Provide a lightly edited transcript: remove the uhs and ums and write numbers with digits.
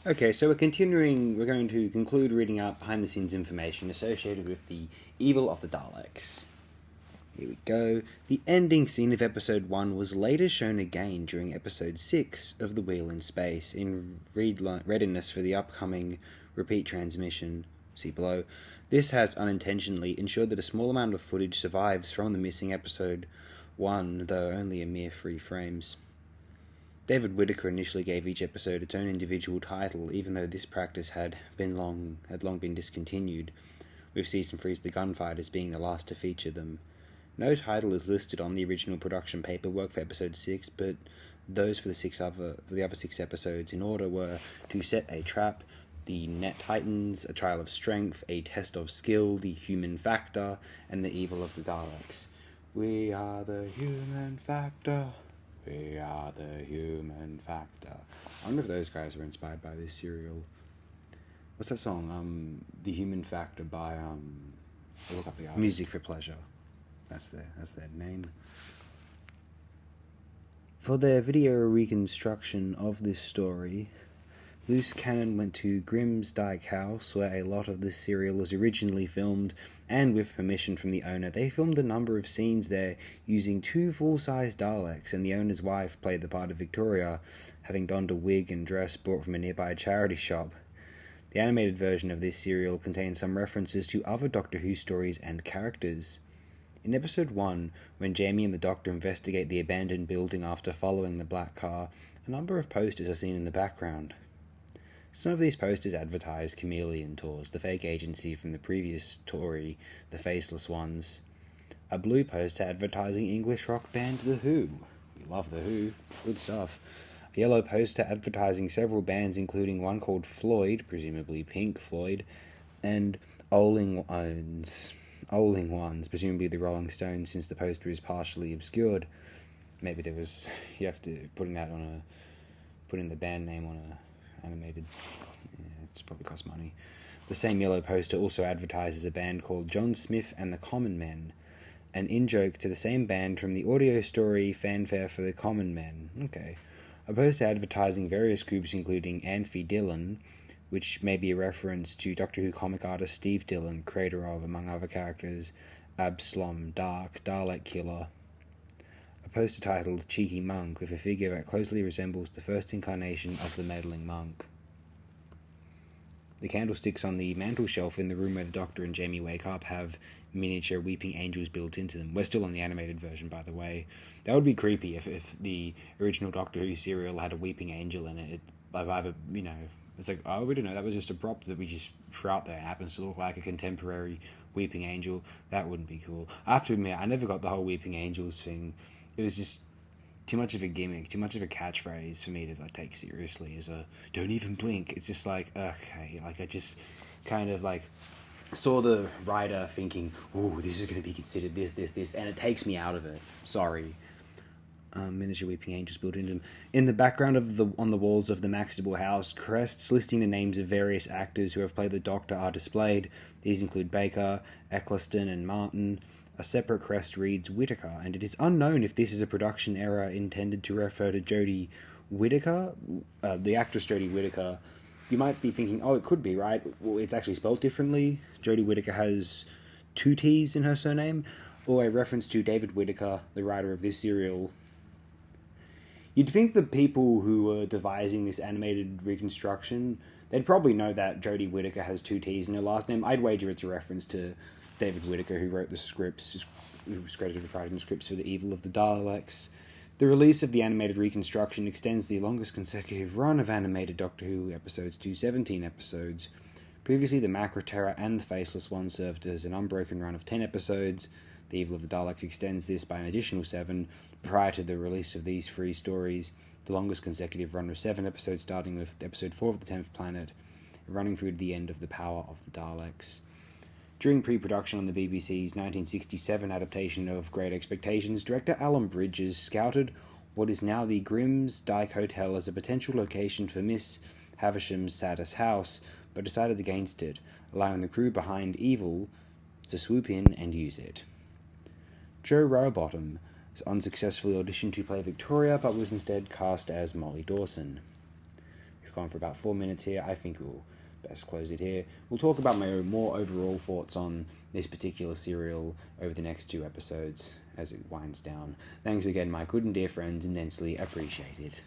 Okay, so we're going to conclude reading out behind-the-scenes information associated with the evil of the Daleks. Here we go. The ending scene of episode 1 was later shown again during episode 6 of The Wheel in Space, in readiness for the upcoming repeat transmission. See below. This has unintentionally ensured that a small amount of footage survives from the missing episode 1, though only a mere 3 frames. David Whitaker initially gave each episode its own individual title, even though this practice had long been discontinued, with Season 3's The Gunfighters being the last to feature them. No title is listed on the original production paperwork for episode 6, but those for the other 6 episodes in order were To Set a Trap, The Net Titans, A Trial of Strength, A Test of Skill, The Human Factor, and The Evil of the Daleks. We are the human factor. We are the human factor. I wonder if those guys were inspired by this serial. What's that song? The Human Factor by I'll look up the artist. Music for Pleasure. That's their name. For their video reconstruction of this story, Loose Cannon went to Grimm's Dyke House, where a lot of this serial was originally filmed, and with permission from the owner, they filmed a number of scenes there using 2 full-size Daleks, and the owner's wife played the part of Victoria, having donned a wig and dress bought from a nearby charity shop. The animated version of this serial contains some references to other Doctor Who stories and characters. In episode 1, when Jamie and the Doctor investigate the abandoned building after following the black car, a number of posters are seen in the background. Some of these posters advertise Chameleon Tours, the fake agency from the previous story, The Faceless Ones. A blue poster advertising English rock band The Who. We love The Who. Good stuff. A yellow poster advertising several bands, including one called Floyd, presumably Pink Floyd, and Oling Ones, presumably the Rolling Stones, since the poster is partially obscured. Maybe you have to put in the band name on a animated. Yeah, it's probably cost money. The same yellow poster also advertises a band called John Smith and the Common Men, an in-joke to the same band from the audio story Fanfare for the Common Men. Okay. A poster advertising various groups including Amphi Dillon, which may be a reference to Doctor Who comic artist Steve Dillon, creator of, among other characters, Abslom, Dark, Dalek Killer. A poster titled Cheeky Monk, with a figure that closely resembles the first incarnation of the meddling monk. The candlesticks on the mantel shelf in the room where the Doctor and Jamie wake up have miniature weeping angels built into them. We're still on the animated version, by the way. That would be creepy if the original Doctor Who serial had a weeping angel in it. It's like, oh, we don't know, that was just a prop that we just threw out there. It happens to look like a contemporary weeping angel. That wouldn't be cool. I have to admit, I never got the whole weeping angels thing. It was just too much of a gimmick, too much of a catchphrase for me to take seriously as a don't even blink. It's just like, okay, I just kind of saw the writer thinking, ooh, this is going to be considered this, and it takes me out of it. Sorry. Miniature weeping angels built into them. In the background on the walls of the Maxtable house, crests listing the names of various actors who have played the Doctor are displayed. These include Baker, Eccleston, and Martin. A separate crest reads Whitaker, and it is unknown if this is a production error intended to refer to Jodie Whittaker, the actress Jodie Whittaker. You might be thinking, oh, it could be, right? Well, it's actually spelled differently. Jodie Whittaker has 2 T's in her surname, or a reference to David Whitaker, the writer of this serial. You'd think the people who were devising this animated reconstruction, they'd probably know that Jodie Whittaker has 2 T's in her last name. I'd wager it's a reference to David Whitaker, who wrote the scripts, who was credited with writing the scripts for The Evil of the Daleks. The release of the animated reconstruction extends the longest consecutive run of animated Doctor Who episodes to 17 episodes. Previously, the Macra Terror and the Faceless One served as an unbroken run of 10 episodes. The Evil of the Daleks extends this by an additional 7. Prior to the release of these 3 stories, the longest consecutive run was 7 episodes, starting with episode 4 of the 10th Planet, running through to the end of The Power of the Daleks. During pre-production on the BBC's 1967 adaptation of Great Expectations, director Alan Bridges scouted what is now the Grimm's Dyke Hotel as a potential location for Miss Havisham's saddest house, but decided against it, allowing the crew behind Evil to swoop in and use it. Joe Rowbottom unsuccessfully auditioned to play Victoria, but was instead cast as Molly Dawson. We've on for about 4 minutes here. I think we'll best close it here. We'll talk about my more overall thoughts on this particular serial over the next 2 episodes as it winds down. Thanks again, my good and dear friends, immensely appreciated.